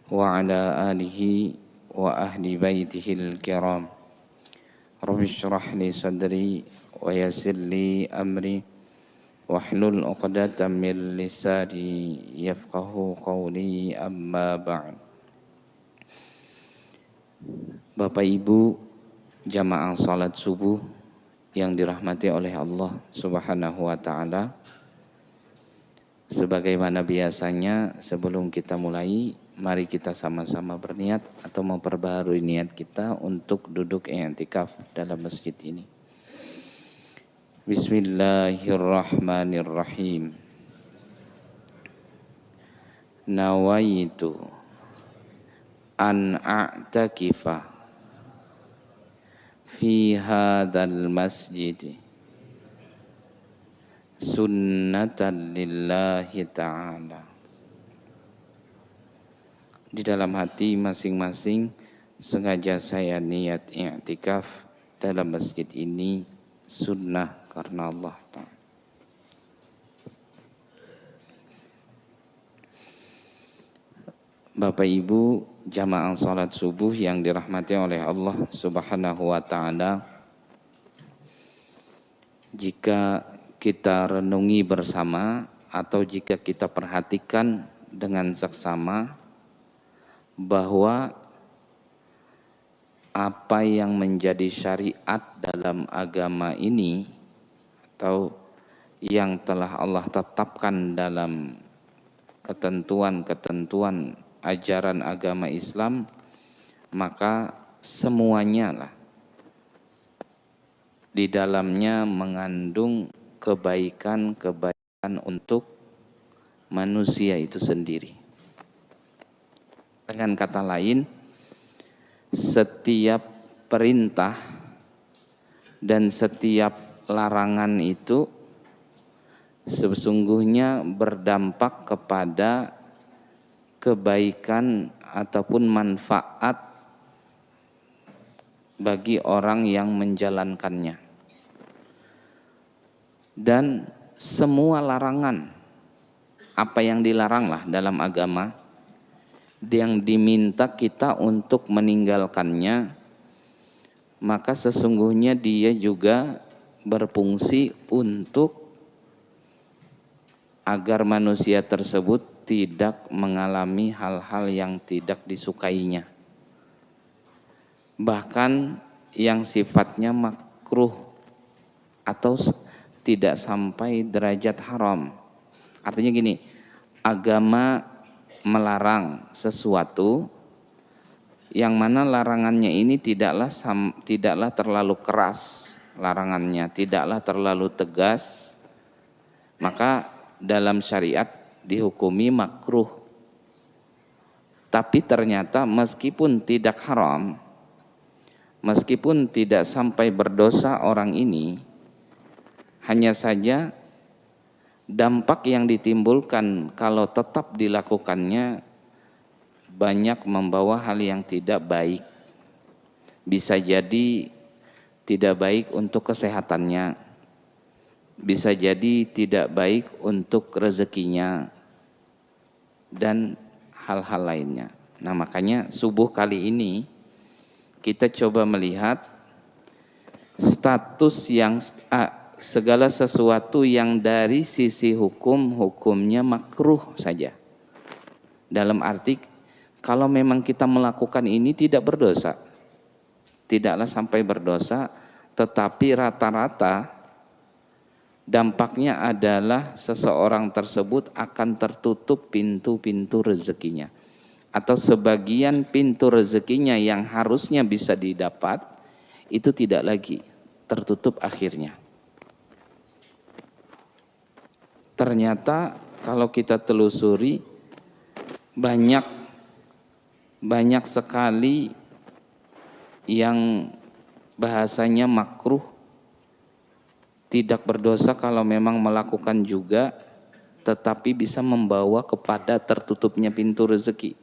وعلى آله وأهل بيته الكرام رب اشرح لي صدري ويسر لي أمري واحلل عقدة من لساني يفقه قولي أما بعد. Bapak Ibu jamaah salat subuh yang dirahmati oleh Allah Subhanahu wa taala. Sebagaimana biasanya sebelum kita mulai, mari kita sama-sama berniat atau memperbaharui niat kita untuk duduk i'tikaf dalam masjid ini. Bismillahirrahmanirrahim. Nawaitu an a'takifa fi hadzal masjid sunnatan lillahi ta'ala. Di dalam hati masing-masing sengaja saya niat i'tikaf dalam masjid ini sunnah karena Allah Ta'ala. Bapak Ibu jamaah salat subuh yang dirahmati oleh Allah Subhanahu wa taala, jika kita renungi bersama atau jika kita perhatikan dengan seksama bahwa apa yang menjadi syariat dalam agama ini atau yang telah Allah tetapkan dalam ketentuan-ketentuan ajaran agama Islam, maka semuanya lah di dalamnya mengandung kebaikan-kebaikan untuk manusia itu sendiri. Dengan kata lain, setiap perintah dan setiap larangan itu sesungguhnya berdampak kepada kebaikan ataupun manfaat bagi orang yang menjalankannya. Dan semua larangan, apa yang dilaranglah dalam agama, yang diminta kita untuk meninggalkannya, maka sesungguhnya dia juga berfungsi untuk agar manusia tersebut tidak mengalami hal-hal yang tidak disukainya, bahkan yang sifatnya makruh atau tidak sampai derajat haram. Artinya gini, agama melarang sesuatu yang mana larangannya ini tidaklah terlalu keras larangannya, tidaklah terlalu tegas, maka dalam syariat dihukumi makruh. Tapi ternyata meskipun tidak haram, meskipun tidak sampai berdosa orang ini, hanya saja dampak yang ditimbulkan kalau tetap dilakukannya banyak membawa hal yang tidak baik. Bisa jadi tidak baik untuk kesehatannya, bisa jadi tidak baik untuk rezekinya, dan hal-hal lainnya. Nah, makanya subuh kali ini kita coba melihat status yang segala sesuatu yang dari sisi hukumnya makruh saja. Dalam arti kalau memang kita melakukan ini tidak berdosa, tidaklah sampai berdosa, tetapi rata-rata dampaknya adalah seseorang tersebut akan tertutup pintu-pintu rezekinya, atau sebagian pintu rezekinya yang harusnya bisa didapat itu tidak lagi, tertutup akhirnya. Ternyata kalau kita telusuri banyak sekali yang bahasanya makruh, tidak berdosa kalau memang melakukan juga, tetapi bisa membawa kepada tertutupnya pintu rezeki.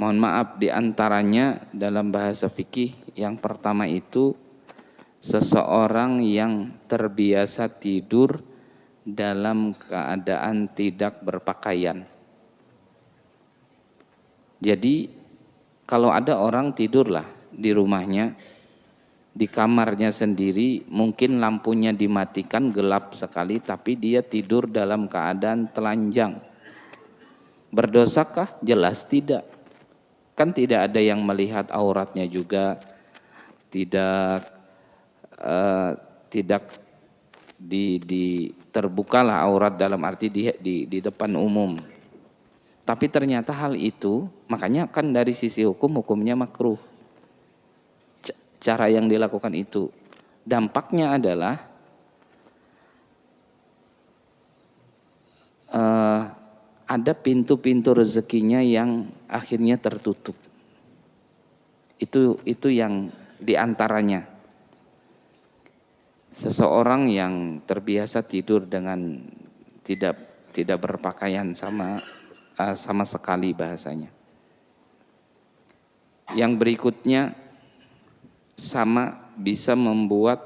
Mohon maaf, di antaranya dalam bahasa fikih yang pertama itu seseorang yang terbiasa tidur dalam keadaan tidak berpakaian. Jadi kalau ada orang tidurlah di rumahnya, di kamarnya sendiri, mungkin lampunya dimatikan, gelap sekali, tapi dia tidur dalam keadaan telanjang. Berdosakah? Jelas tidak. Kan tidak ada yang melihat auratnya juga, tidak terbukalah aurat dalam arti di depan umum. Tapi ternyata hal itu, makanya kan dari sisi hukumnya makruh. Cara yang dilakukan itu, dampaknya adalah ada pintu-pintu rezekinya yang akhirnya tertutup. Itu yang diantaranya. Seseorang yang terbiasa tidur dengan tidak berpakaian sama sekali bahasanya. Yang berikutnya sama bisa membuat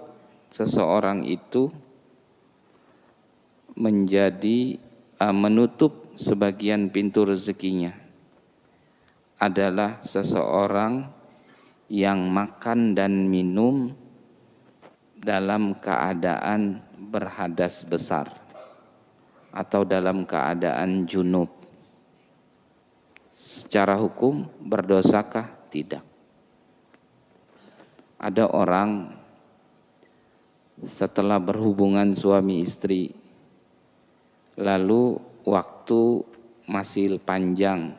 seseorang itu menjadi menutup sebagian pintu rezekinya, adalah seseorang yang makan dan minum dalam keadaan berhadas besar atau dalam keadaan junub. Secara hukum berdosakah? Tidak. Ada orang setelah berhubungan suami istri, lalu waktu masih panjang,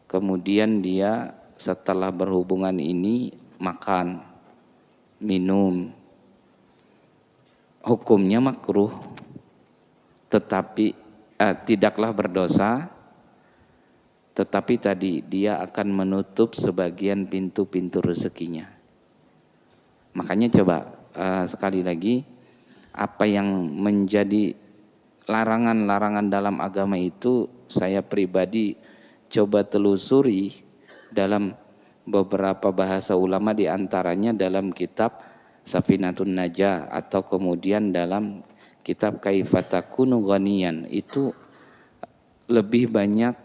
kemudian dia setelah berhubungan ini makan, minum, hukumnya makruh, tetapi tidaklah berdosa, tetapi tadi dia akan menutup sebagian pintu-pintu rezekinya. Makanya coba sekali lagi, apa yang menjadi larangan-larangan dalam agama itu saya pribadi coba telusuri dalam beberapa bahasa ulama, di antaranya dalam kitab Safinatun Najah atau kemudian dalam kitab Kaifatakunu Ghaniyan. Itu lebih banyak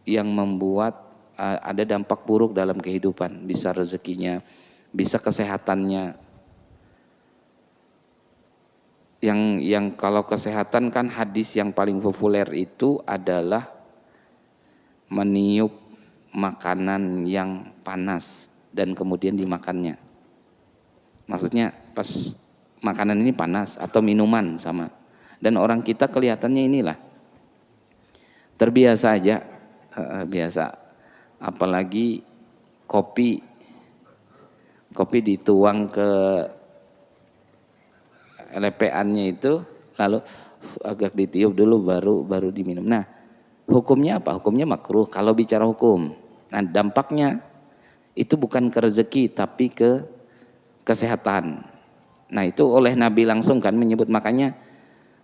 yang membuat ada dampak buruk dalam kehidupan, bisa rezekinya, bisa kesehatannya. Yang kalau kesehatan kan hadis yang paling populer itu adalah meniup makanan yang panas dan kemudian dimakannya. Maksudnya pas makanan ini panas atau minuman sama. Dan orang kita kelihatannya inilah terbiasa aja, biasa. Apalagi kopi dituang ke lepeannya itu, lalu agak ditiup dulu baru diminum. Nah, hukumnya apa? Hukumnya makruh kalau bicara hukum. Nah, dampaknya itu bukan ke rezeki tapi ke kesehatan. Nah, itu oleh Nabi langsung kan menyebut, makanya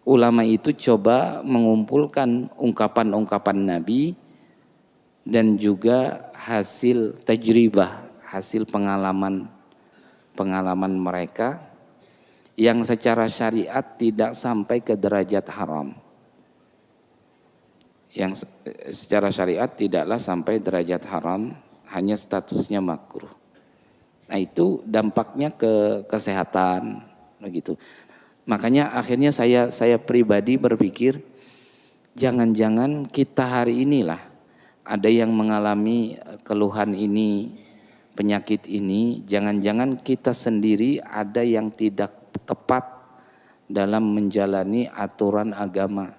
ulama itu coba mengumpulkan ungkapan-ungkapan Nabi dan juga hasil tajribah, hasil pengalaman mereka yang secara syariat tidak sampai ke derajat haram. Yang secara syariat tidaklah sampai derajat haram, hanya statusnya makruh. Nah, itu dampaknya ke kesehatan begitu. Makanya akhirnya saya pribadi berpikir, jangan-jangan kita hari inilah ada yang mengalami keluhan ini, penyakit ini, jangan-jangan kita sendiri ada yang tidak tepat dalam menjalani aturan agama.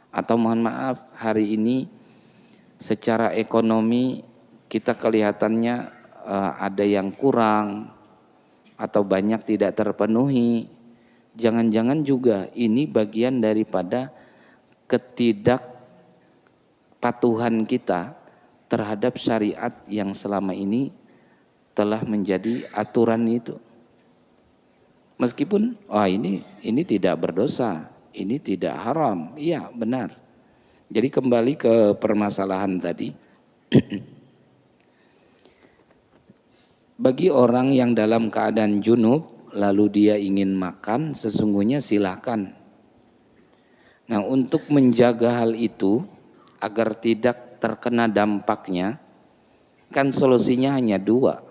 Atau mohon maaf, hari ini secara ekonomi kita kelihatannya ada yang kurang atau banyak tidak terpenuhi. Jangan-jangan juga ini bagian daripada ketidakpatuhan kita terhadap syariat yang selama ini telah menjadi aturan itu. Meskipun ini tidak berdosa, ini tidak haram, iya benar. Jadi kembali ke permasalahan tadi. Bagi orang yang dalam keadaan junub lalu dia ingin makan, sesungguhnya silakan. Nah, untuk menjaga hal itu agar tidak terkena dampaknya, kan solusinya hanya dua.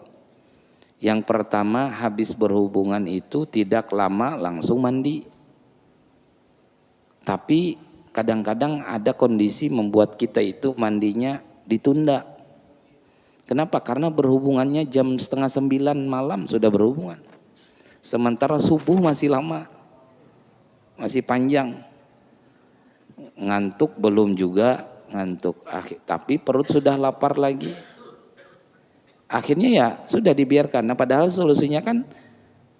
Yang pertama, habis berhubungan itu tidak lama langsung mandi. Tapi kadang-kadang ada kondisi membuat kita itu mandinya ditunda. Kenapa? Karena berhubungannya jam 8:30 malam sudah berhubungan. Sementara subuh masih lama, masih panjang. Ngantuk belum juga ngantuk, tapi perut sudah lapar lagi. Akhirnya ya sudah dibiarkan. Nah, padahal solusinya kan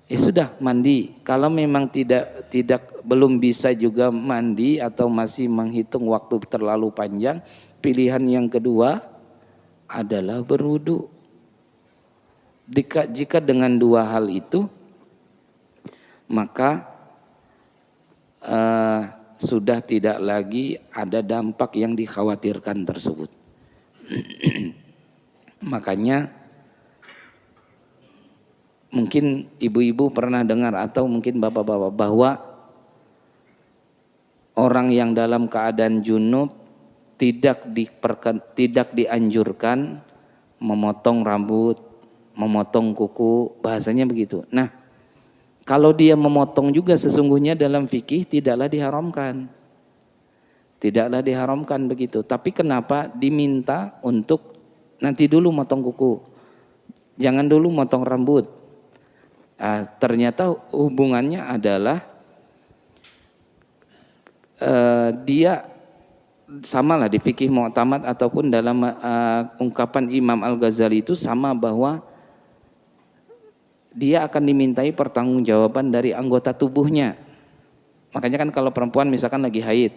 ya sudah mandi. Kalau memang tidak belum bisa juga mandi atau masih menghitung waktu terlalu panjang, pilihan yang kedua adalah berwudu. Jika dengan dua hal itu, maka sudah tidak lagi ada dampak yang dikhawatirkan tersebut. Makanya mungkin ibu-ibu pernah dengar atau mungkin bapak-bapak bahwa orang yang dalam keadaan junub tidak dianjurkan memotong rambut, memotong kuku, bahasanya begitu. Nah, kalau dia memotong juga sesungguhnya dalam fikih tidaklah diharamkan. Tidaklah diharamkan begitu. Tapi kenapa diminta untuk nanti dulu motong kuku. Jangan dulu motong rambut. Ternyata hubungannya adalah dia samalah di fikih mu'tamad ataupun dalam ungkapan Imam Al-Ghazali itu sama bahwa dia akan dimintai pertanggungjawaban dari anggota tubuhnya. Makanya kan kalau perempuan misalkan lagi haid,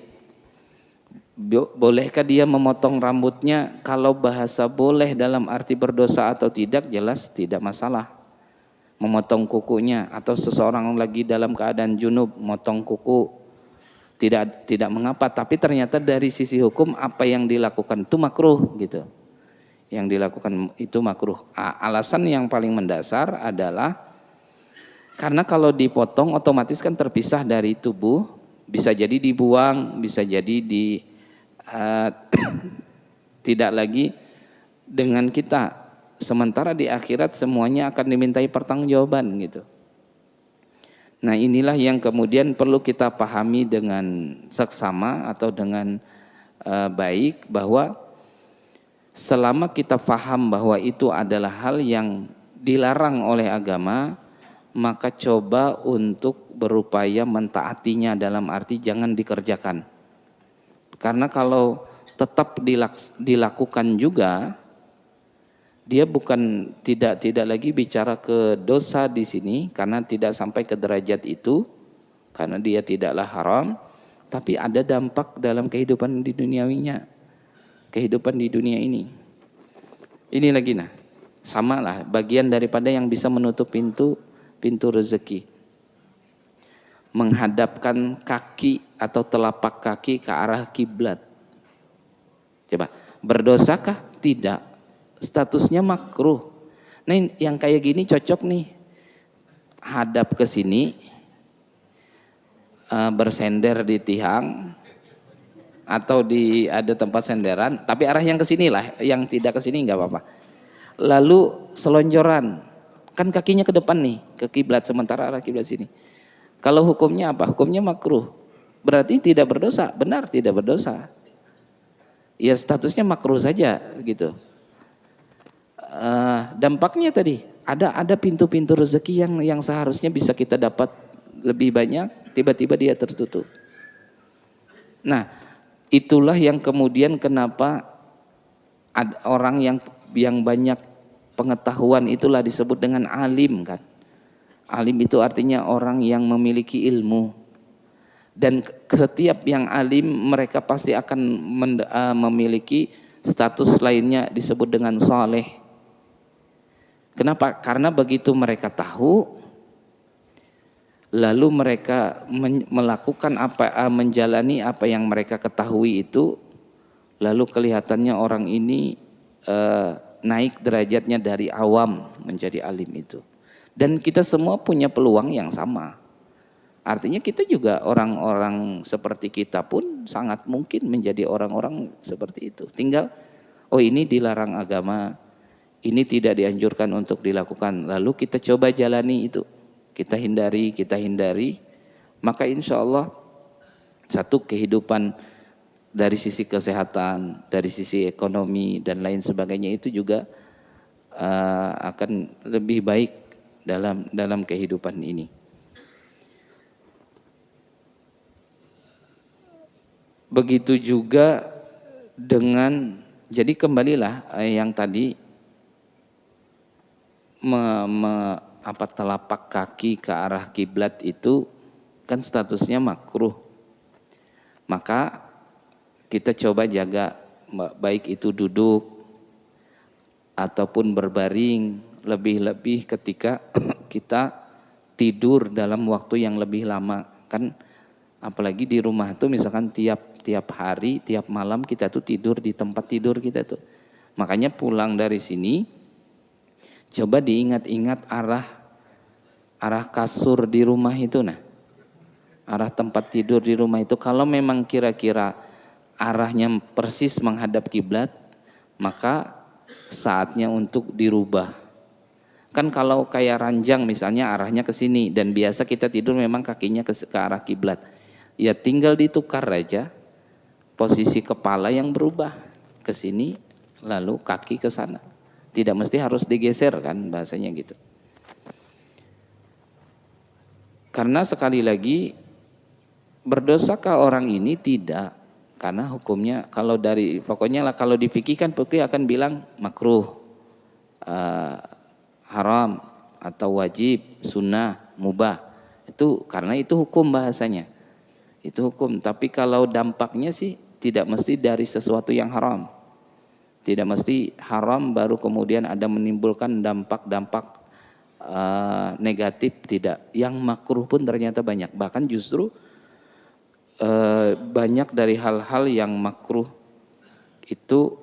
bolehkah dia memotong rambutnya? Kalau bahasa boleh dalam arti berdosa atau tidak, jelas tidak masalah. Memotong kukunya, atau seseorang lagi dalam keadaan junub motong kuku, tidak mengapa. Tapi ternyata dari sisi hukum apa yang dilakukan itu makruh gitu. Yang dilakukan itu makruh. Alasan yang paling mendasar adalah karena kalau dipotong otomatis kan terpisah dari tubuh, bisa jadi dibuang, bisa jadi tidak lagi dengan kita. Sementara di akhirat semuanya akan dimintai pertanggungjawaban gitu. Nah, inilah yang kemudian perlu kita pahami dengan seksama atau dengan baik, bahwa selama kita paham bahwa itu adalah hal yang dilarang oleh agama, maka coba untuk berupaya mentaatinya, dalam arti jangan dikerjakan. Karena kalau tetap dilakukan juga, dia bukan tidak lagi bicara ke dosa di sini karena tidak sampai ke derajat itu, karena dia tidaklah haram, tapi ada dampak dalam kehidupan di duniawinya. Kehidupan di dunia ini. Ini lagi samalah bagian daripada yang bisa menutup pintu rezeki. Menghadapkan kaki atau telapak kaki ke arah kiblat. Coba, berdosakah? Tidak. Statusnya makruh. Nah, yang kayak gini cocok nih. Hadap ke sini, bersender di tiang, atau ada tempat senderan, tapi arah yang ke sini lah, yang tidak ke sini nggak apa-apa. Lalu selonjoran, kan kakinya ke depan nih, ke kiblat, sementara arah kiblat sini. Kalau hukumnya apa? Hukumnya makruh. Berarti tidak berdosa, benar tidak berdosa. Ya statusnya makruh saja gitu. Dampaknya tadi ada pintu-pintu rezeki yang seharusnya bisa kita dapat lebih banyak, tiba-tiba dia tertutup. Nah, itulah yang kemudian kenapa ada orang yang banyak pengetahuan itulah disebut dengan alim kan. Alim itu artinya orang yang memiliki ilmu. Dan setiap yang alim mereka pasti akan memiliki status lainnya disebut dengan saleh. Kenapa? Karena begitu mereka tahu, lalu mereka melakukan menjalani apa yang mereka ketahui itu, lalu kelihatannya orang ini naik derajatnya dari awam menjadi alim itu. Dan kita semua punya peluang yang sama. Artinya kita juga orang-orang seperti kita pun sangat mungkin menjadi orang-orang seperti itu. Tinggal, oh ini dilarang agama, ini tidak dianjurkan untuk dilakukan. Lalu kita coba jalani itu. Kita hindari. Maka insya Allah satu kehidupan dari sisi kesehatan, dari sisi ekonomi dan lain sebagainya itu juga akan lebih baik dalam kehidupan ini. Begitu juga dengan, jadi kembalilah yang tadi telapak kaki ke arah kiblat itu kan statusnya makruh. Maka kita coba jaga, baik itu duduk ataupun berbaring, lebih-lebih ketika kita tidur dalam waktu yang lebih lama. Kan apalagi di rumah tuh misalkan tiap hari, tiap malam kita tuh tidur di tempat tidur kita tuh. Makanya pulang dari sini coba diingat-ingat arah kasur di rumah itu, nah arah tempat tidur di rumah itu, kalau memang kira-kira arahnya persis menghadap kiblat, maka saatnya untuk dirubah. Kan kalau kayak ranjang misalnya arahnya ke sini dan biasa kita tidur memang kakinya ke arah kiblat, ya tinggal ditukar aja posisi kepala yang berubah ke sini lalu kaki ke sana. Tidak mesti harus digeser kan bahasanya gitu. Karena sekali lagi, berdosakah orang ini? Tidak, karena hukumnya kalau dari pokoknya lah, kalau di fikih kan fikih akan bilang makruh, haram atau wajib, sunnah, mubah. Itu karena itu hukum bahasanya. Itu hukum, tapi kalau dampaknya sih tidak mesti dari sesuatu yang haram. Tidak mesti haram baru kemudian ada menimbulkan dampak-dampak negatif, tidak. Yang makruh pun ternyata banyak. Bahkan justru banyak dari hal-hal yang makruh itu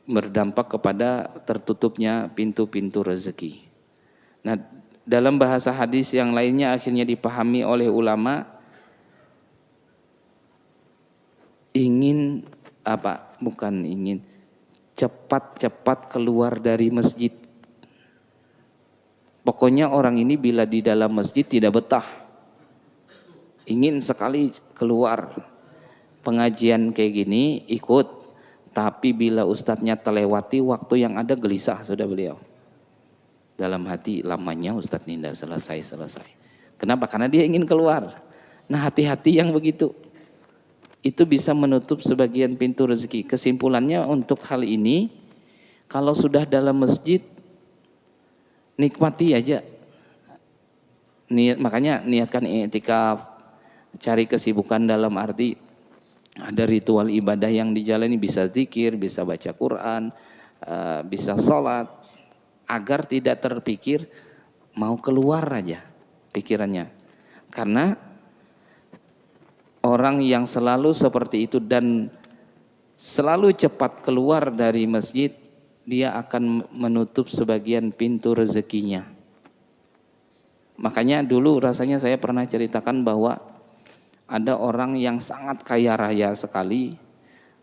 berdampak kepada tertutupnya pintu-pintu rezeki. Nah, dalam bahasa hadis yang lainnya akhirnya dipahami oleh ulama, cepat-cepat keluar dari masjid. Pokoknya orang ini bila di dalam masjid tidak betah, ingin sekali keluar. Pengajian kayak gini ikut, tapi bila ustadznya terlewati waktu yang ada gelisah sudah beliau. Dalam hati, lamanya ustadz tidak selesai. Kenapa? Karena dia ingin keluar. Nah, hati-hati yang begitu. Itu bisa menutup sebagian pintu rezeki. Kesimpulannya untuk hal ini, kalau sudah dalam masjid, nikmati aja. Makanya niatkan i'tikaf, cari kesibukan dalam arti ada ritual ibadah yang dijalani, bisa zikir, bisa baca Quran, bisa sholat, agar tidak terpikir mau keluar aja pikirannya. Karena orang yang selalu seperti itu dan selalu cepat keluar dari masjid, dia akan menutup sebagian pintu rezekinya. Makanya dulu rasanya saya pernah ceritakan bahwa ada orang yang sangat kaya raya sekali,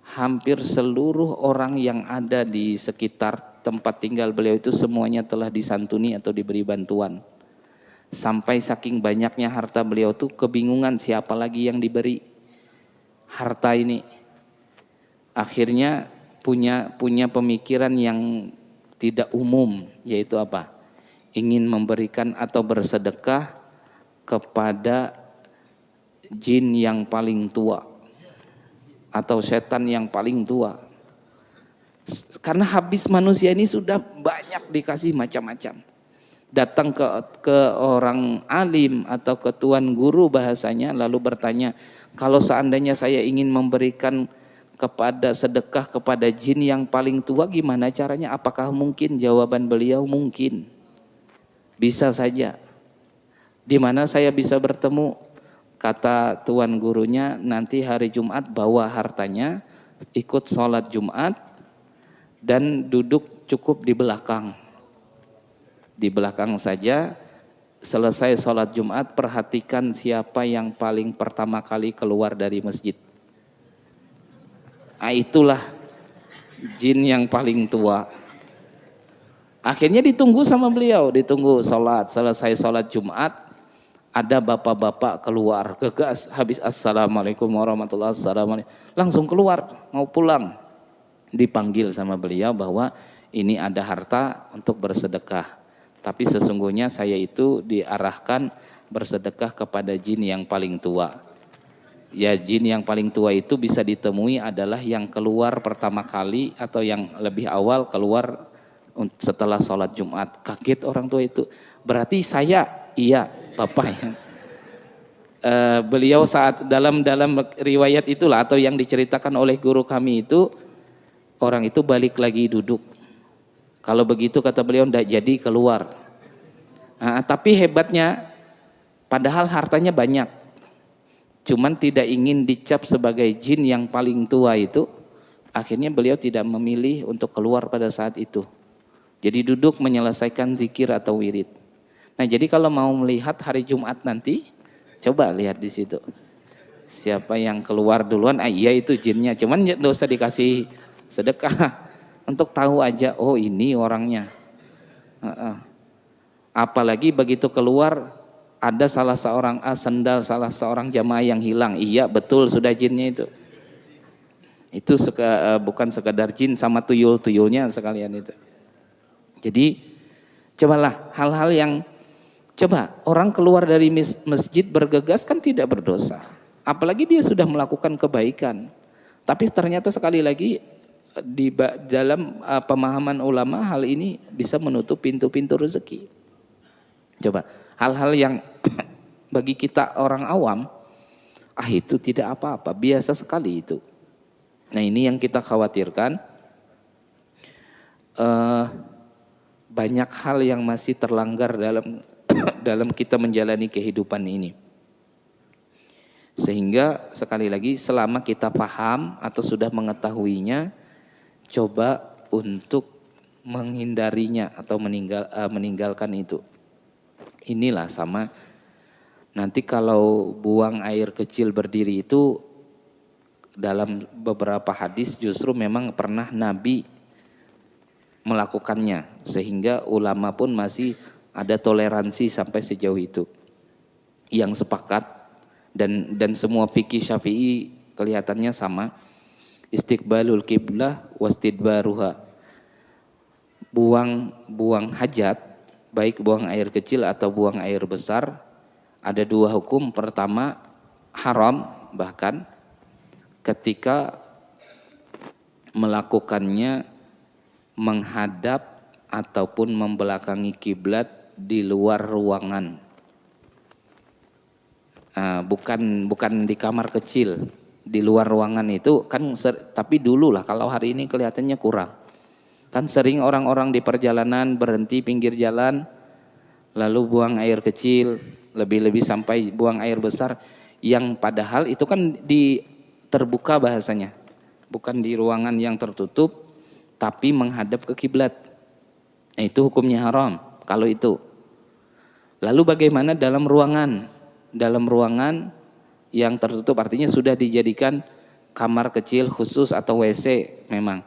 hampir seluruh orang yang ada di sekitar tempat tinggal beliau itu semuanya telah disantuni atau diberi bantuan. Sampai saking banyaknya harta beliau tuh kebingungan siapa lagi yang diberi harta ini. Akhirnya punya pemikiran yang tidak umum, yaitu apa? Ingin memberikan atau bersedekah kepada jin yang paling tua atau setan yang paling tua. Karena habis manusia ini sudah banyak dikasih macam-macam. Datang ke orang alim atau ke tuan guru bahasanya, lalu bertanya, kalau seandainya saya ingin memberikan kepada sedekah kepada jin yang paling tua, gimana caranya? Apakah mungkin? Jawaban beliau, mungkin. Bisa saja. Di mana saya bisa bertemu? Kata tuan gurunya, nanti hari Jumat bawa hartanya, ikut sholat Jumat, dan duduk cukup di belakang. Di belakang saja, selesai sholat Jumat, perhatikan siapa yang paling pertama kali keluar dari masjid. Nah, itulah jin yang paling tua. Akhirnya ditunggu sama beliau, ditunggu sholat, selesai sholat Jumat, ada bapak-bapak keluar, gegas, habis assalamualaikum warahmatullahi wabarakatuh, langsung keluar, mau pulang. Dipanggil sama beliau bahwa ini ada harta untuk bersedekah. Tapi sesungguhnya saya itu diarahkan bersedekah kepada jin yang paling tua. Ya, jin yang paling tua itu bisa ditemui adalah yang keluar pertama kali atau yang lebih awal keluar setelah sholat Jumat. Kaget orang tua itu. Berarti saya, iya bapak yang beliau saat dalam riwayat itulah atau yang diceritakan oleh guru kami itu, orang itu balik lagi duduk. Kalau begitu kata beliau tidak jadi keluar. Nah, tapi hebatnya padahal hartanya banyak, cuman tidak ingin dicap sebagai jin yang paling tua itu, akhirnya beliau tidak memilih untuk keluar pada saat itu. Jadi duduk menyelesaikan zikir atau wirid. Nah, jadi kalau mau melihat hari Jumat nanti, coba lihat di situ. Siapa yang keluar duluan, iya itu jinnya. Cuman tidak usah dikasih sedekah. Untuk tahu aja, oh ini orangnya. Apalagi begitu keluar, ada salah seorang sendal salah seorang jamaah yang hilang. Iya betul, sudah jinnya itu. Itu bukan sekadar jin, sama tuyul-tuyulnya sekalian itu. Jadi cobalah hal-hal yang, coba orang keluar dari masjid bergegas kan tidak berdosa. Apalagi dia sudah melakukan kebaikan. Tapi ternyata sekali lagi di dalam pemahaman ulama hal ini bisa menutup pintu-pintu rezeki. Coba hal-hal yang bagi kita orang awam, itu tidak apa-apa, biasa sekali itu. Nah, ini yang kita khawatirkan, banyak hal yang masih terlanggar dalam kita menjalani kehidupan ini. Sehingga sekali lagi selama kita paham atau sudah mengetahuinya, coba untuk menghindarinya atau meninggalkan itu. Inilah sama nanti kalau buang air kecil berdiri itu, dalam beberapa hadis justru memang pernah Nabi melakukannya, sehingga ulama pun masih ada toleransi sampai sejauh itu. Yang sepakat dan semua fikih Syafi'i kelihatannya sama, istiqbalul qiblah wastidbaruha. Buang hajat, baik buang air kecil atau buang air besar, ada dua hukum. Pertama, haram bahkan ketika melakukannya menghadap ataupun membelakangi kiblat di luar ruangan. Bukan di kamar kecil, di luar ruangan itu kan, tapi dulu lah, kalau hari ini kelihatannya kurang. Kan sering orang-orang di perjalanan berhenti pinggir jalan, lalu buang air kecil, lebih-lebih sampai buang air besar, yang padahal itu kan di terbuka bahasanya, bukan di ruangan yang tertutup, tapi menghadap ke kiblat. Nah, itu hukumnya haram kalau itu. Lalu bagaimana dalam ruangan? Dalam ruangan yang tertutup artinya sudah dijadikan kamar kecil khusus atau WC memang.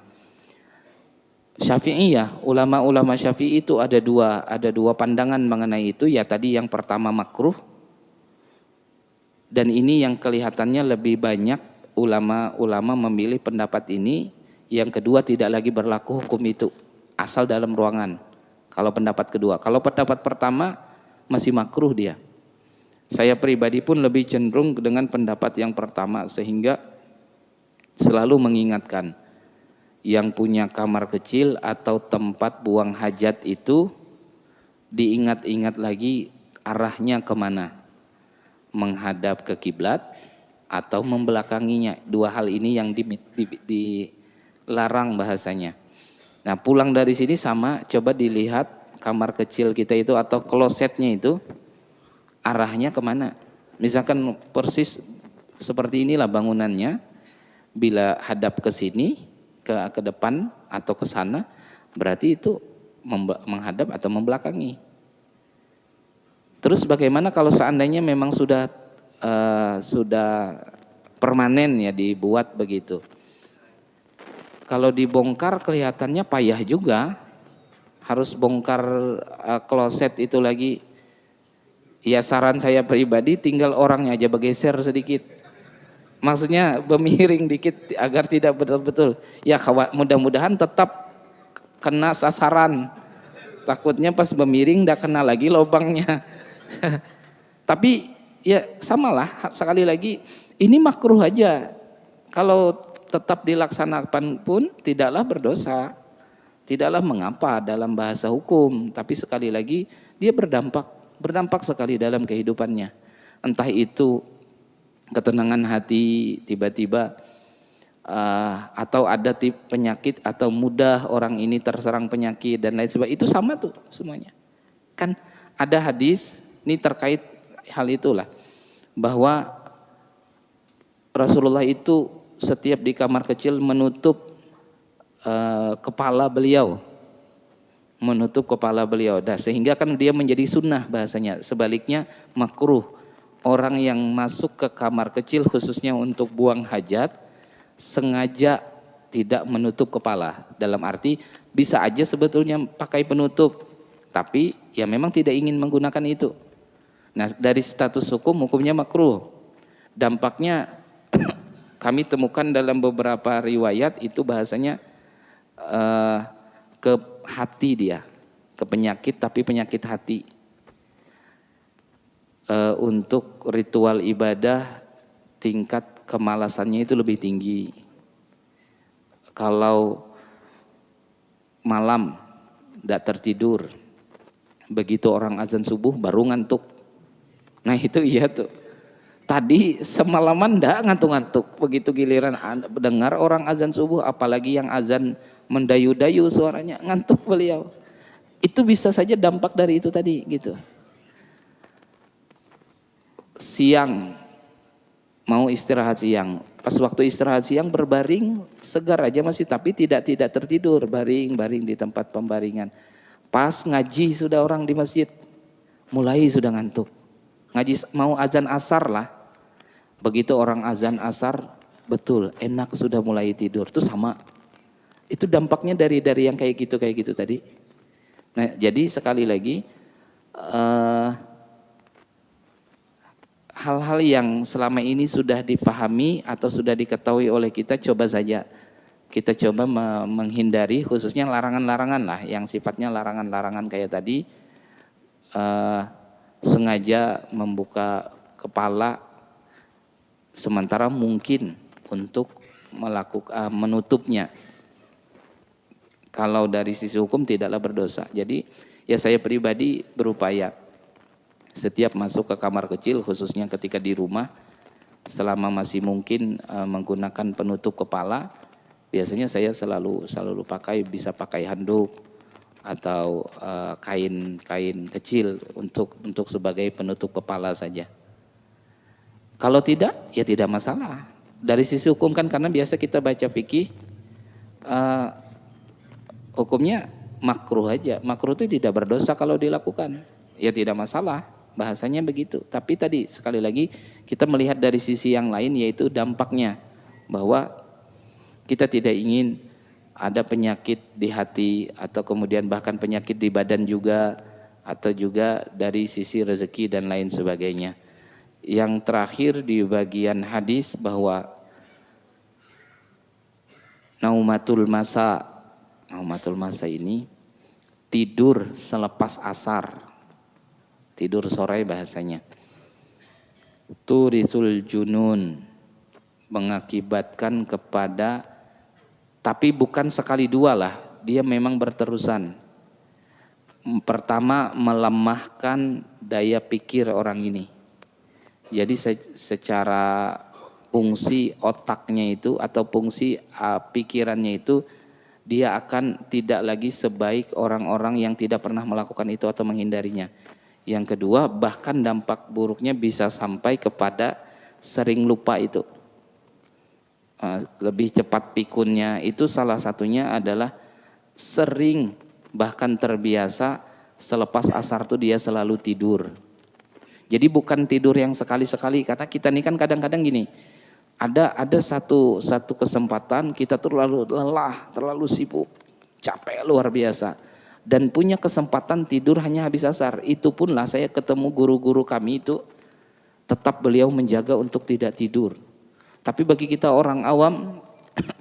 Syafi'iyah, ulama-ulama Syafi'i itu ada dua pandangan mengenai itu. Ya tadi yang pertama makruh, dan ini yang kelihatannya lebih banyak ulama-ulama memilih pendapat ini. Yang kedua tidak lagi berlaku hukum itu, asal dalam ruangan. Kalau pendapat kedua, kalau pendapat pertama masih makruh dia. Saya pribadi pun lebih cenderung dengan pendapat yang pertama, sehingga selalu mengingatkan yang punya kamar kecil atau tempat buang hajat itu diingat-ingat lagi arahnya kemana, menghadap ke kiblat atau membelakanginya. Dua hal ini yang dilarang bahasanya. Nah, pulang dari sini sama, coba dilihat kamar kecil kita itu atau klosetnya itu arahnya kemana. Misalkan persis seperti inilah bangunannya, bila hadap ke sini, ke depan atau ke sana, berarti itu menghadap atau membelakangi. Terus bagaimana kalau seandainya memang sudah permanen ya dibuat begitu. Kalau dibongkar kelihatannya payah juga, harus bongkar kloset itu lagi. Ya saran saya pribadi tinggal orangnya aja bergeser sedikit. Maksudnya bemiring dikit agar tidak betul-betul. Ya mudah-mudahan tetap kena sasaran. Takutnya pas bemiring tidak kena lagi lubangnya. Tapi ya samalah, sekali lagi ini makruh aja. Kalau tetap dilaksanakan pun tidaklah berdosa, tidaklah mengapa dalam bahasa hukum. Tapi sekali lagi dia berdampak sekali dalam kehidupannya. Entah itu ketenangan hati tiba-tiba, atau ada penyakit, atau mudah orang ini terserang penyakit dan lain sebagainya. Itu sama tuh semuanya. Kan ada hadis ini terkait hal itulah, bahwa Rasulullah itu setiap di kamar kecil menutup kepala beliau, nah, sehingga kan dia menjadi sunnah bahasanya. Sebaliknya makruh orang yang masuk ke kamar kecil khususnya untuk buang hajat sengaja tidak menutup kepala. Dalam arti bisa aja sebetulnya pakai penutup, tapi ya memang tidak ingin menggunakan itu. Nah, dari status hukumnya makruh. Dampaknya kami temukan dalam beberapa riwayat itu bahasanya ke hati dia, ke penyakit, tapi penyakit hati. Untuk ritual ibadah tingkat kemalasannya itu lebih tinggi. Kalau malam tidak tertidur, begitu orang azan subuh baru ngantuk. Nah itu iya tuh. Tadi semalaman tidak ngantuk-ngantuk, begitu giliran dengar orang azan subuh, apalagi yang azan mendayu-dayu suaranya, ngantuk beliau. Itu bisa saja dampak dari itu tadi gitu. Siang mau istirahat siang, pas waktu istirahat siang berbaring segar aja masih, tapi tidak tertidur, baring di tempat pembaringan. Pas ngaji sudah orang di masjid mulai sudah ngantuk, ngaji mau azan asar lah, begitu orang azan asar betul enak sudah mulai tidur. Itu sama, itu dampaknya dari yang kayak gitu tadi. Nah jadi sekali lagi hal-hal yang selama ini sudah difahami atau sudah diketahui oleh kita, coba saja kita coba menghindari, khususnya larangan-larangan lah, yang sifatnya larangan-larangan kayak tadi, sengaja membuka kepala sementara mungkin untuk melakukan menutupnya. Kalau dari sisi hukum tidaklah berdosa. Jadi ya saya pribadi berupaya setiap masuk ke kamar kecil, khususnya ketika di rumah, selama masih mungkin menggunakan penutup kepala, biasanya saya selalu bisa pakai handuk atau kain kecil untuk sebagai penutup kepala saja. Kalau tidak, ya tidak masalah. Dari sisi hukum kan, karena biasa kita baca fikih, hukumnya makruh aja. Makruh itu tidak berdosa kalau dilakukan, ya tidak masalah. Bahasanya begitu. Tapi tadi sekali lagi kita melihat dari sisi yang lain, yaitu dampaknya, bahwa kita tidak ingin ada penyakit di hati, atau kemudian bahkan penyakit di badan juga, atau juga dari sisi rezeki dan lain sebagainya. Yang terakhir di bagian hadis bahwa naumatul masa ini tidur selepas asar, tidur sore bahasanya. Turisul junun, mengakibatkan kepada, tapi bukan sekali dua lah, dia memang berterusan. Pertama, melemahkan daya pikir orang ini. Jadi secara fungsi otaknya itu atau fungsi pikirannya itu, dia akan tidak lagi sebaik orang-orang yang tidak pernah melakukan itu atau menghindarinya. Yang kedua, bahkan dampak buruknya bisa sampai kepada sering lupa itu. Lebih cepat pikunnya itu salah satunya adalah sering, bahkan terbiasa selepas asar itu dia selalu tidur. Jadi bukan tidur yang sekali-sekali, karena kita ini kan kadang-kadang gini, ada satu kesempatan kita terlalu lelah, terlalu sibuk, capek luar biasa, dan punya kesempatan tidur hanya habis asar. Itu pun lah saya ketemu guru-guru kami itu tetap beliau menjaga untuk tidak tidur. Tapi bagi kita orang awam,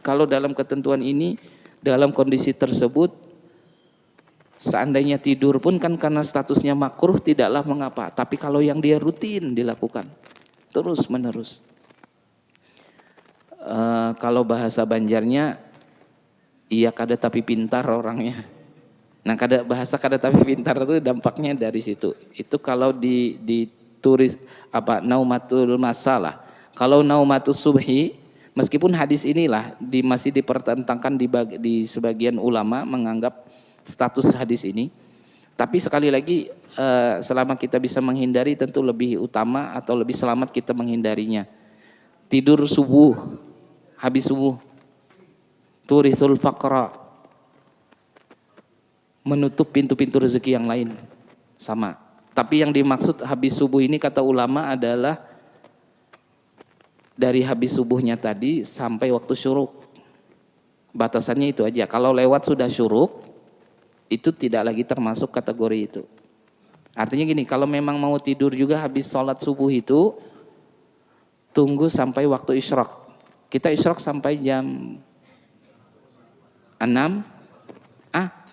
kalau dalam ketentuan ini, dalam kondisi tersebut, seandainya tidur pun kan karena statusnya makruh tidaklah mengapa. Tapi kalau yang dia rutin dilakukan terus menerus, kalau bahasa Banjarnya, iya kada tapi pintar orangnya. Nah, bahasa kada tapi pintar itu dampaknya dari situ. Itu kalau di turis naumatul masalah. Kalau naumatus subhi, meskipun hadis inilah masih dipertentangkan di sebagian ulama menganggap status hadis ini, tapi sekali lagi selama kita bisa menghindari tentu lebih utama atau lebih selamat kita menghindarinya. Tidur subuh, habis subuh, turisul faqra, menutup pintu-pintu rezeki yang lain, sama. Tapi yang dimaksud habis subuh ini kata ulama adalah dari habis subuhnya tadi sampai waktu syuruk. Batasannya itu aja. Kalau lewat sudah syuruk, itu tidak lagi termasuk kategori itu. Artinya gini, kalau memang mau tidur juga habis sholat subuh itu, tunggu sampai waktu isyraq. Kita isyraq sampai jam 6,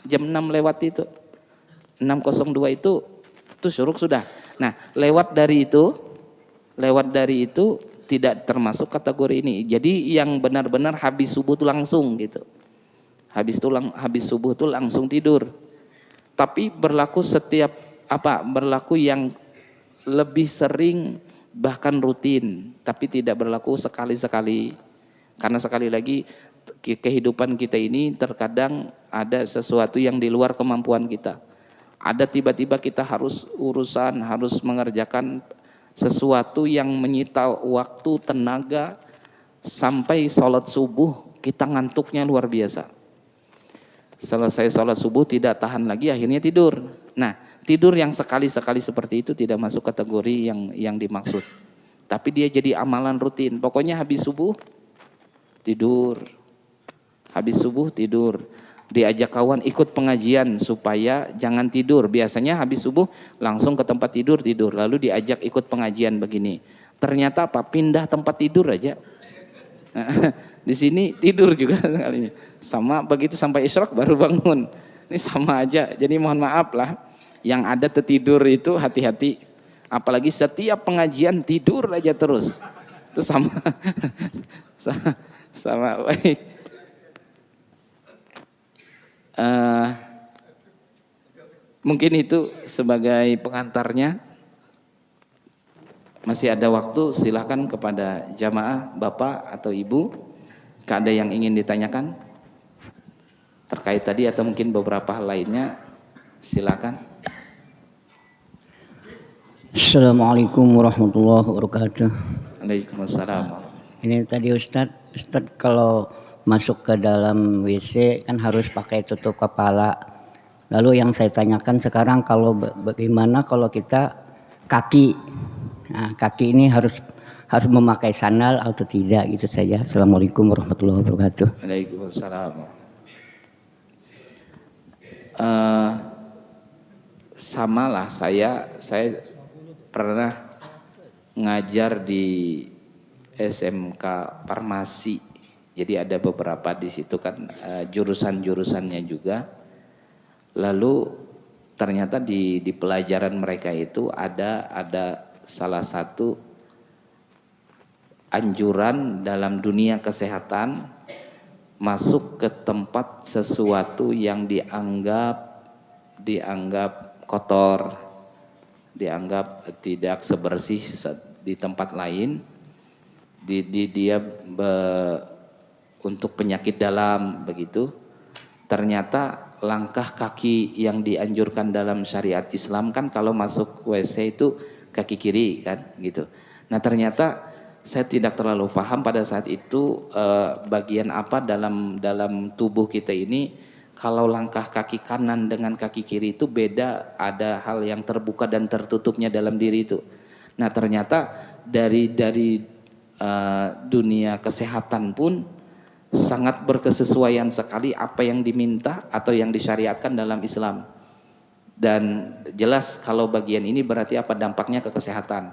jam 6 lewat itu, 6.02 itu syuruk sudah. Nah, lewat dari itu tidak termasuk kategori ini. Jadi yang benar-benar habis subuh itu langsung gitu. Habis subuh itu langsung tidur. Tapi berlaku berlaku yang lebih sering bahkan rutin, tapi tidak berlaku sekali-sekali. Karena sekali lagi kehidupan kita ini terkadang ada sesuatu yang di luar kemampuan kita. Ada tiba-tiba kita harus mengerjakan sesuatu yang menyita waktu, tenaga, sampai sholat subuh kita ngantuknya luar biasa. Selesai sholat subuh tidak tahan lagi, akhirnya tidur. Nah, tidur yang sekali-sekali seperti itu tidak masuk kategori yang dimaksud. Tapi dia jadi amalan rutin. Pokoknya habis subuh tidur, habis subuh tidur. Diajak kawan ikut pengajian supaya jangan tidur. Biasanya habis subuh langsung ke tempat tidur, lalu diajak ikut pengajian begini. Ternyata pindah tempat tidur aja. Di sini tidur juga kalinya. Sama begitu sampai isyraq baru bangun. Ini sama aja. Jadi mohon maaf lah, yang ada tertidur itu hati-hati. Apalagi setiap pengajian tidur aja terus. Itu sama baik. Mungkin itu sebagai pengantarnya. Masih ada waktu, silakan kepada jamaah, bapak atau ibu, ada yang ingin ditanyakan terkait tadi atau mungkin beberapa hal lainnya, silakan. Assalamualaikum warahmatullahi wabarakatuh. Waalaikumsalam. Ini tadi Ustadz kalau masuk ke dalam WC kan harus pakai tutup kepala. Lalu yang saya tanyakan sekarang, kalau bagaimana kalau kita kaki ini harus memakai sandal atau tidak, gitu saja. Assalamualaikum warahmatullahi wabarakatuh. Waalaikumsalam. Samalah saya pernah ngajar di SMK Farmasi. Jadi ada beberapa di situ kan jurusan-jurusannya juga. Lalu ternyata di pelajaran mereka itu ada salah satu anjuran dalam dunia kesehatan, masuk ke tempat sesuatu yang dianggap kotor, dianggap tidak sebersih di tempat lain, dia untuk penyakit dalam begitu. Ternyata langkah kaki yang dianjurkan dalam syariat Islam kan kalau masuk WC itu kaki kiri kan gitu. Nah, ternyata saya tidak terlalu paham pada saat itu bagian apa dalam tubuh kita ini, kalau langkah kaki kanan dengan kaki kiri itu beda, ada hal yang terbuka dan tertutupnya dalam diri itu. Nah ternyata dari dunia kesehatan pun sangat berkesesuaian sekali apa yang diminta atau yang disyariatkan dalam Islam. Dan jelas kalau bagian ini berarti apa dampaknya ke kesehatan.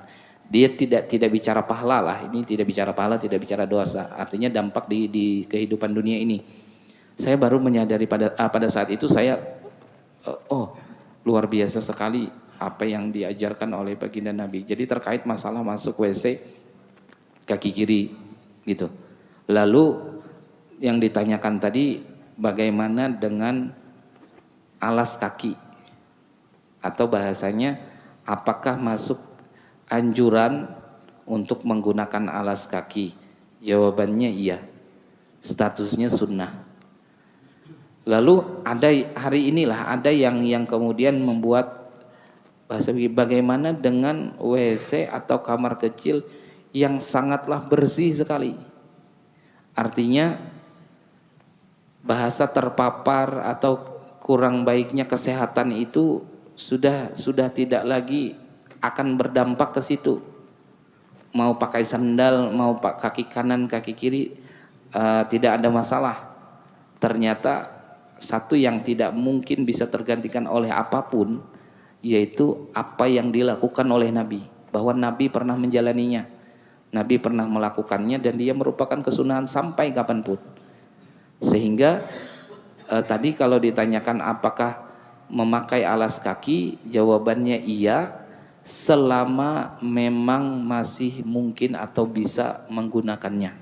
Dia tidak bicara pahala lah, ini tidak bicara pahala, tidak bicara dosa. Artinya dampak di kehidupan dunia ini. Saya baru menyadari pada saat itu saya oh luar biasa sekali apa yang diajarkan oleh baginda Nabi. Jadi terkait masalah masuk WC kaki kiri gitu. Lalu yang ditanyakan tadi bagaimana dengan alas kaki atau bahasanya apakah masuk anjuran untuk menggunakan alas kaki? Jawabannya iya, statusnya sunnah. Lalu ada hari inilah ada yang kemudian membuat bahasa bagaimana dengan WC atau kamar kecil yang sangatlah bersih sekali. Artinya bahasa terpapar atau kurang baiknya kesehatan itu sudah tidak lagi akan berdampak ke situ. Mau pakai sandal, mau kaki kanan, kaki kiri, tidak ada masalah. Ternyata satu yang tidak mungkin bisa tergantikan oleh apapun, yaitu apa yang dilakukan oleh Nabi. Bahwa Nabi pernah menjalaninya, Nabi pernah melakukannya, dan dia merupakan kesunahan sampai kapanpun. Sehingga tadi kalau ditanyakan apakah memakai alas kaki, jawabannya iya, selama memang masih mungkin atau bisa menggunakannya.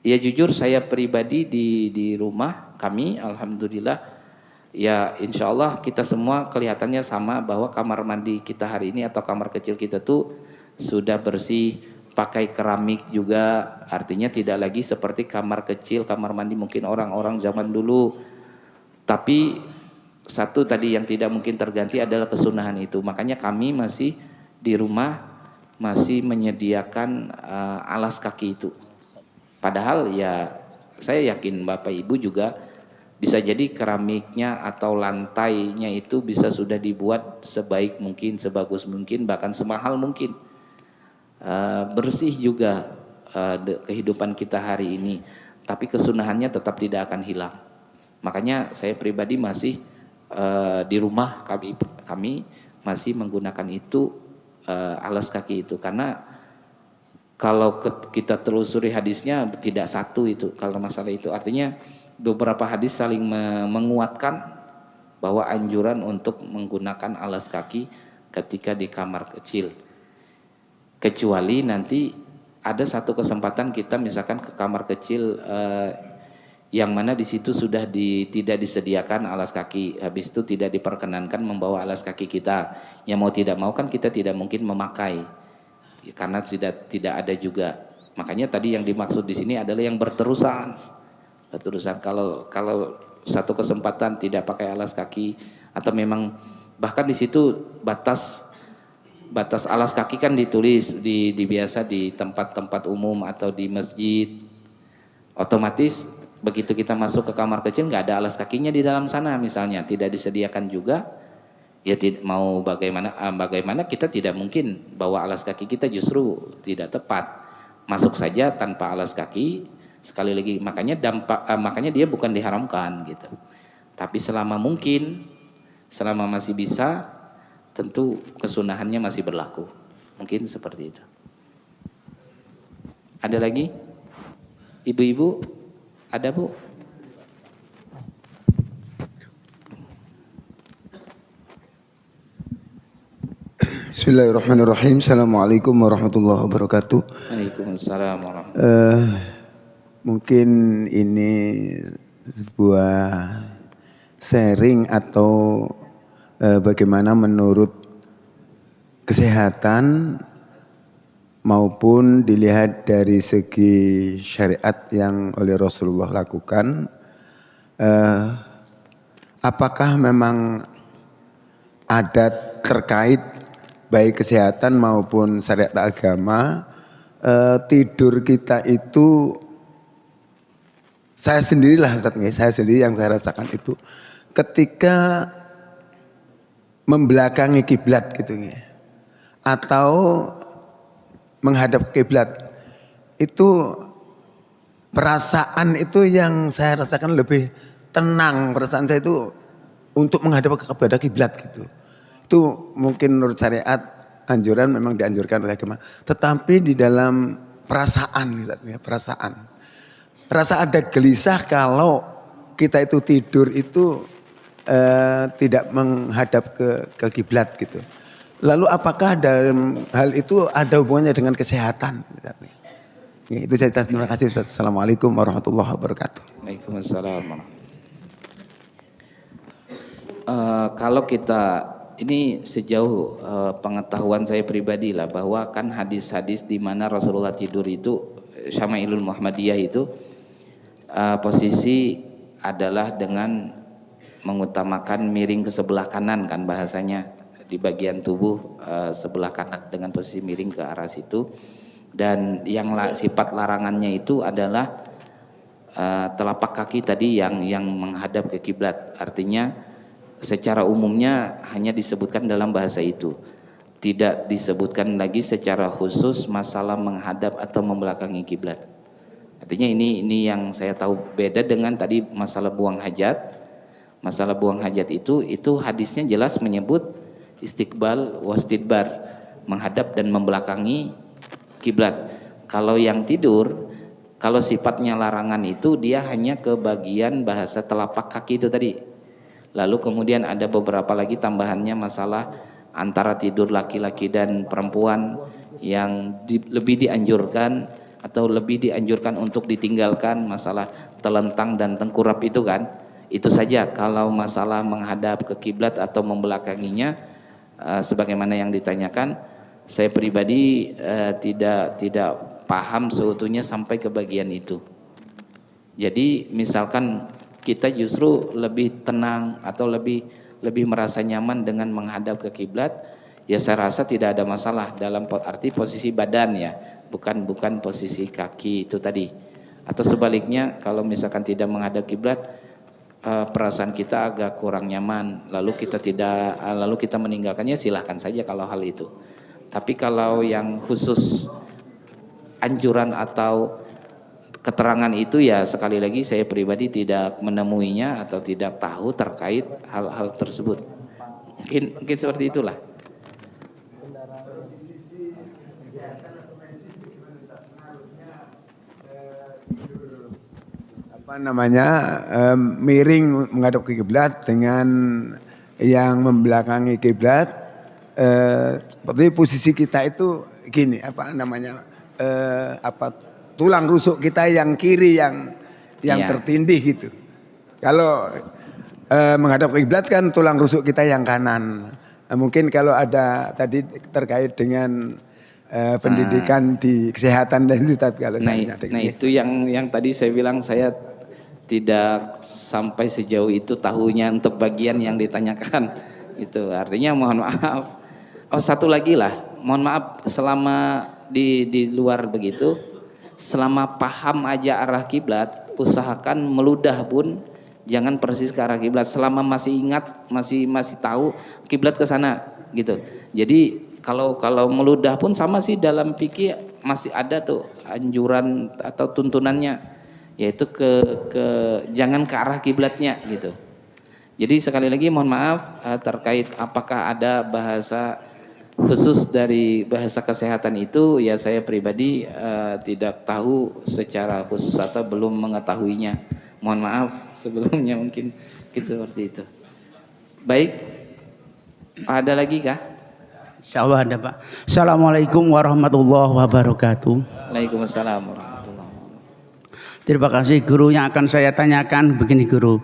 Ya jujur saya pribadi di rumah kami alhamdulillah ya insya Allah kita semua kelihatannya sama bahwa kamar mandi kita hari ini atau kamar kecil kita tuh sudah bersih, pakai keramik juga, artinya tidak lagi seperti kamar kecil, kamar mandi mungkin orang-orang zaman dulu. Tapi satu tadi yang tidak mungkin terganti adalah kesunahan itu. Makanya kami masih di rumah masih menyediakan alas kaki itu. Padahal ya saya yakin Bapak Ibu juga bisa jadi keramiknya atau lantainya itu bisa sudah dibuat sebaik mungkin, sebagus mungkin, bahkan semahal mungkin. Bersih juga kehidupan kita hari ini. Tapi kesunahannya tetap tidak akan hilang. Makanya saya pribadi masih di rumah kami masih menggunakan itu alas kaki itu, karena kalau kita telusuri hadisnya tidak satu itu kalau masalah itu, artinya beberapa hadis saling menguatkan bahwa anjuran untuk menggunakan alas kaki ketika di kamar kecil, kecuali nanti ada satu kesempatan kita misalkan ke kamar kecil yang mana di situ sudah tidak disediakan alas kaki, habis itu tidak diperkenankan membawa alas kaki kita. Ya mau tidak mau kan kita tidak mungkin memakai, ya, karena tidak ada juga. Makanya tadi yang dimaksud di sini adalah yang berterusan. Kalau satu kesempatan tidak pakai alas kaki atau memang bahkan di situ batas alas kaki kan ditulis di biasa di tempat-tempat umum atau di masjid, otomatis begitu kita masuk ke kamar kecil nggak ada alas kakinya di dalam sana misalnya, tidak disediakan juga, ya mau bagaimana kita tidak mungkin bawa alas kaki kita, justru tidak tepat. Masuk saja tanpa alas kaki sekali lagi, makanya dia bukan diharamkan gitu. Tapi selama mungkin, selama masih bisa, tentu kesunahannya masih berlaku. Mungkin seperti itu. Ada lagi? Ibu-ibu? Ada Bu? Bismillahirrahmanirrahim. Assalamualaikum warahmatullahi wabarakatuh. Waalaikumsalam warahmatullahi wabarakatuh. Mungkin ini sebuah sharing atau bagaimana menurut kesehatan maupun dilihat dari segi syariat yang oleh Rasulullah lakukan, apakah memang adat terkait baik kesehatan maupun syariat agama, tidur kita itu, saya sendiri yang saya rasakan itu ketika membelakangi kiblat gitu, atau menghadap ke kiblat itu perasaan itu yang saya rasakan lebih tenang, perasaan saya itu untuk menghadap kepada kiblat gitu. Itu mungkin menurut syariat anjuran memang dianjurkan oleh agama, tetapi di dalam perasaan, perasaan. Rasa ada gelisah kalau kita itu tidur itu tidak menghadap ke kiblat gitu. Lalu apakah dalam hal itu ada hubungannya dengan kesehatan? Ya, itu saya terima kasih. Assalamualaikum warahmatullahi wabarakatuh. Waalaikumsalam. Kalau kita ini sejauh pengetahuan saya pribadi lah, bahwa kan hadis-hadis di mana Rasulullah tidur itu, Syama'ilul Muhammadiyah itu posisi adalah dengan mengutamakan miring ke sebelah kanan kan bahasanya, di bagian tubuh sebelah kanan dengan posisi miring ke arah situ. Dan yang sifat larangannya itu adalah telapak kaki tadi yang menghadap ke kiblat. Artinya secara umumnya hanya disebutkan dalam bahasa itu, tidak disebutkan lagi secara khusus masalah menghadap atau membelakangi kiblat. Artinya ini yang saya tahu beda dengan tadi masalah buang hajat. Masalah buang hajat itu hadisnya jelas menyebut istiqbal wastidbar, menghadap dan membelakangi kiblat. Kalau yang tidur, kalau sifatnya larangan itu dia hanya ke bagian bahasa telapak kaki itu tadi. Lalu kemudian ada beberapa lagi tambahannya masalah antara tidur laki-laki dan perempuan yang lebih dianjurkan atau lebih dianjurkan untuk ditinggalkan, masalah telentang dan tengkurap itu kan. Itu saja kalau masalah menghadap ke kiblat atau membelakanginya, sebagaimana yang ditanyakan, saya pribadi tidak paham seutuhnya sampai ke bagian itu. Jadi misalkan kita justru lebih tenang atau lebih merasa nyaman dengan menghadap ke kiblat, ya saya rasa tidak ada masalah dalam arti posisi badan ya, bukan posisi kaki itu tadi. Atau sebaliknya kalau misalkan tidak menghadap kiblat, perasaan kita agak kurang nyaman, lalu kita meninggalkannya, silahkan saja kalau hal itu. Tapi kalau yang khusus anjuran atau keterangan itu, ya sekali lagi saya pribadi tidak menemuinya atau tidak tahu terkait hal-hal tersebut. Mungkin seperti itulah. Miring menghadap ke kiblat dengan yang membelakangi kiblat, seperti posisi kita itu gini, tulang rusuk kita yang kiri yang tertindih gitu. Kalau menghadap ke kiblat kan tulang rusuk kita yang kanan. Mungkin kalau ada tadi terkait dengan pendidikan di kesehatan dan itu kalau itu yang tadi saya bilang, saya tidak sampai sejauh itu tahunya untuk bagian yang ditanyakan itu. Artinya mohon maaf. Satu lagi lah, mohon maaf, selama di luar begitu, selama paham aja arah kiblat, usahakan meludah pun jangan persis ke arah kiblat. Selama masih ingat, masih tahu kiblat ke sana gitu. Jadi kalau meludah pun sama sih, dalam fikih masih ada tuh anjuran atau tuntunannya, yaitu jangan ke arah kiblatnya gitu. Jadi sekali lagi mohon maaf terkait apakah ada bahasa khusus dari bahasa kesehatan itu, ya saya pribadi tidak tahu secara khusus atau belum mengetahuinya. Mohon maaf sebelumnya, mungkin seperti itu. Baik, ada lagi kah? Insyaallah ada Pak. Assalamualaikum warahmatullahi wabarakatuh. Waalaikumsalam warahmatullahi wabarakatuh. Terima kasih guru. Yang akan saya tanyakan begini guru,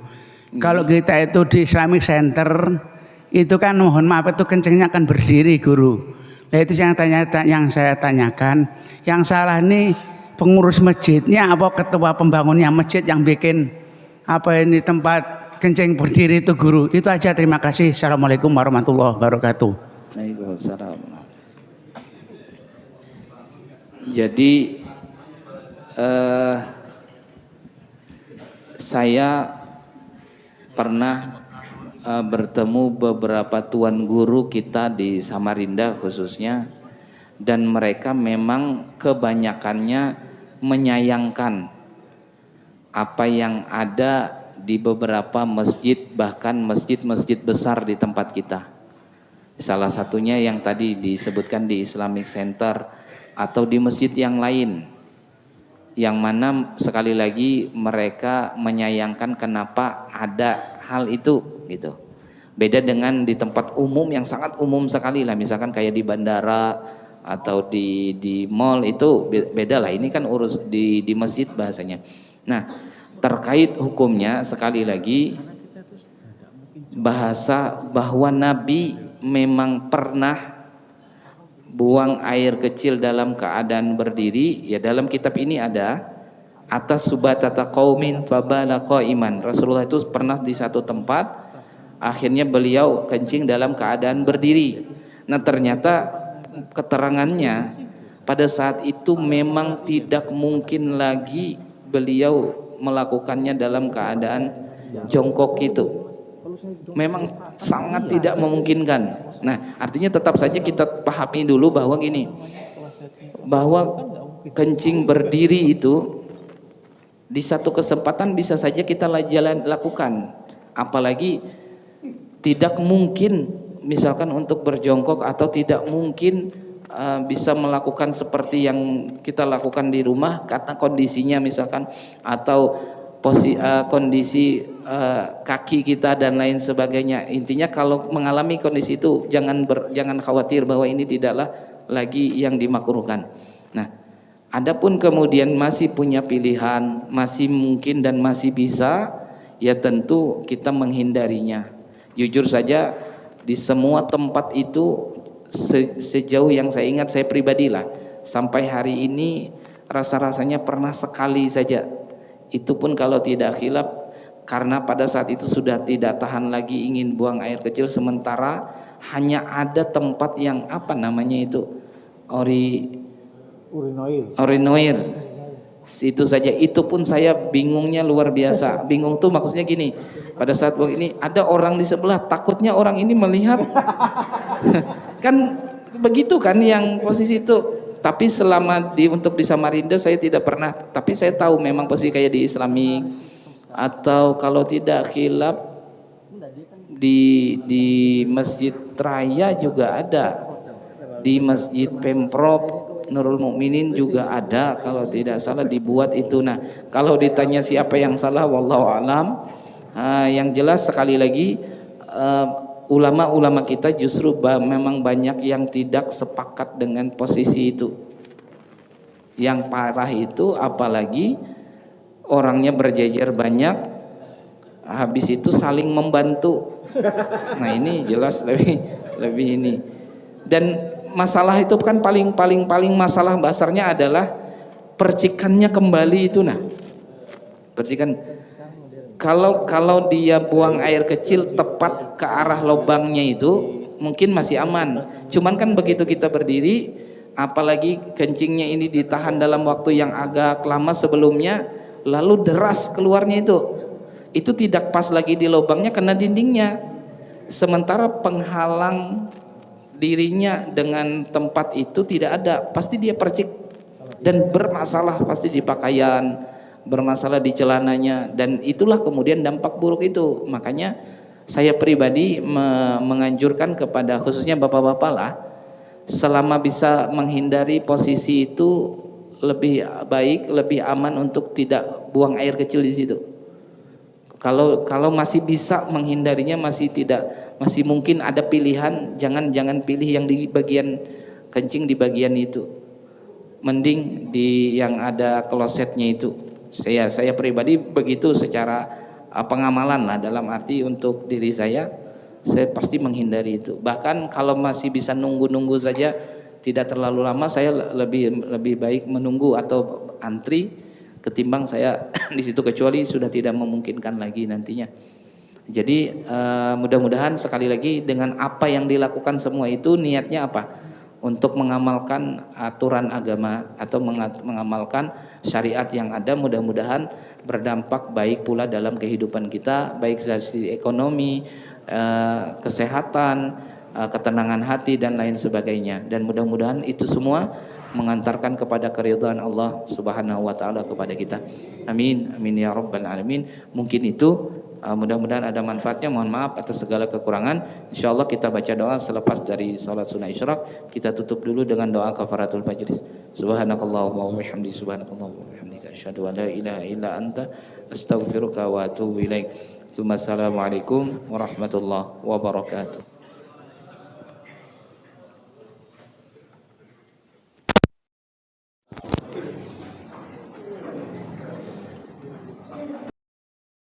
kalau kita itu di Islamic Center itu kan mohon maaf itu kencingnya kan berdiri guru. Nah itu yang saya tanyakan, yang salah nih pengurus masjidnya apa ketua pembangunnya masjid yang bikin ini tempat kencing berdiri itu guru. Itu aja, terima kasih. Assalamualaikum warahmatullahi wabarakatuh. Waalaikumsalam. Jadi saya pernah bertemu beberapa tuan guru kita di Samarinda khususnya, dan mereka memang kebanyakannya menyayangkan apa yang ada di beberapa masjid, bahkan masjid-masjid besar di tempat kita. Salah satunya yang tadi disebutkan di Islamic Center atau di masjid yang lain, yang mana sekali lagi mereka menyayangkan kenapa ada hal itu gitu. Beda dengan di tempat umum yang sangat umum sekali lah, misalkan kayak di bandara atau di mall, itu beda lah. Ini kan urus di masjid bahasanya. Nah, terkait hukumnya sekali lagi, bahasa bahwa Nabi memang pernah buang air kecil dalam keadaan berdiri, ya dalam kitab ini ada atas subatata qaumin fabala qaiman. Rasulullah itu pernah di satu tempat, akhirnya beliau kencing dalam keadaan berdiri. Nah, ternyata keterangannya pada saat itu memang tidak mungkin lagi beliau melakukannya dalam keadaan jongkok itu. Memang sangat tidak memungkinkan. Nah, artinya tetap saja kita pahami dulu bahwa gini, bahwa kencing berdiri itu di satu kesempatan bisa saja kita lakukan, apalagi tidak mungkin misalkan untuk berjongkok, atau tidak mungkin bisa melakukan seperti yang kita lakukan di rumah karena kondisinya misalkan, atau kondisi kaki kita dan lain sebagainya. Intinya kalau mengalami kondisi itu jangan khawatir bahwa ini tidaklah lagi yang dimakruhkan. Nah, adapun kemudian masih punya pilihan, masih mungkin dan masih bisa, ya tentu kita menghindarinya. Jujur saja di semua tempat itu sejauh yang saya ingat, saya pribadilah sampai hari ini rasa-rasanya pernah sekali saja. Itu pun kalau tidak khilaf, karena pada saat itu sudah tidak tahan lagi ingin buang air kecil, sementara hanya ada tempat yang apa namanya itu urinoir itu saja. Itu pun saya bingungnya luar biasa. Bingung tuh maksudnya gini, pada saat buang ini ada orang di sebelah, takutnya orang ini melihat kan begitu kan yang posisi itu. Tapi selama untuk di Samarinda saya tidak pernah, tapi saya tahu memang posisi kayak di Islamic, atau kalau tidak khilaf di Masjid Raya juga ada, di Masjid Pemprov Nurul Mukminin juga ada kalau tidak salah dibuat itu. Nah, kalau ditanya siapa yang salah, wallahu alam. Yang jelas sekali lagi ulama-ulama kita justru memang banyak yang tidak sepakat dengan posisi itu. Yang parah itu apalagi orangnya berjejer banyak, habis itu saling membantu. Nah, ini jelas lebih ini. Dan masalah itu kan paling masalah besarnya adalah percikannya kembali itu. Nah, percikan kalau dia buang air kecil tepat ke arah lubangnya itu mungkin masih aman. Cuman kan begitu kita berdiri, apalagi kencingnya ini ditahan dalam waktu yang agak lama sebelumnya, lalu deras keluarnya itu tidak pas lagi di lubangnya, kena dindingnya. Sementara penghalang dirinya dengan tempat itu tidak ada, pasti dia percik dan bermasalah pasti di pakaian, bermasalah di celananya, dan itulah kemudian dampak buruk itu. Makanya saya pribadi menganjurkan kepada khususnya bapak-bapak lah, selama bisa menghindari posisi itu lebih baik, lebih aman untuk tidak buang air kecil di situ. Kalau masih bisa menghindarinya, masih mungkin ada pilihan, jangan pilih yang di bagian kencing di bagian itu. Mending di yang ada klosetnya itu. Saya pribadi begitu secara pengamalan lah, dalam arti untuk diri saya pasti menghindari itu. Bahkan kalau masih bisa nunggu saja tidak terlalu lama, saya lebih baik menunggu atau antri ketimbang saya di situ, kecuali sudah tidak memungkinkan lagi nantinya. Jadi mudah-mudahan sekali lagi dengan apa yang dilakukan semua itu niatnya apa? Untuk mengamalkan aturan agama atau mengamalkan syariat yang ada, mudah-mudahan berdampak baik pula dalam kehidupan kita, baik dari sisi ekonomi, kesehatan, ketenangan hati dan lain sebagainya. Dan mudah-mudahan itu semua mengantarkan kepada keridhaan Allah Subhanahu wa taala kepada kita. Amin amin ya rabbal alamin. Mungkin itu mudah-mudahan ada manfaatnya. Mohon maaf atas segala kekurangan. Insyaallah kita baca doa selepas dari salat sunnah isyraq. Kita tutup dulu dengan doa kafaratul fajr. Subhanakallahumma wa bihamdika subhanakallahumma wa bihamdika asyhadu an la ilaha illa anta astaghfiruka wa atubu ilaik. Assalamualaikum warahmatullahi wabarakatuh.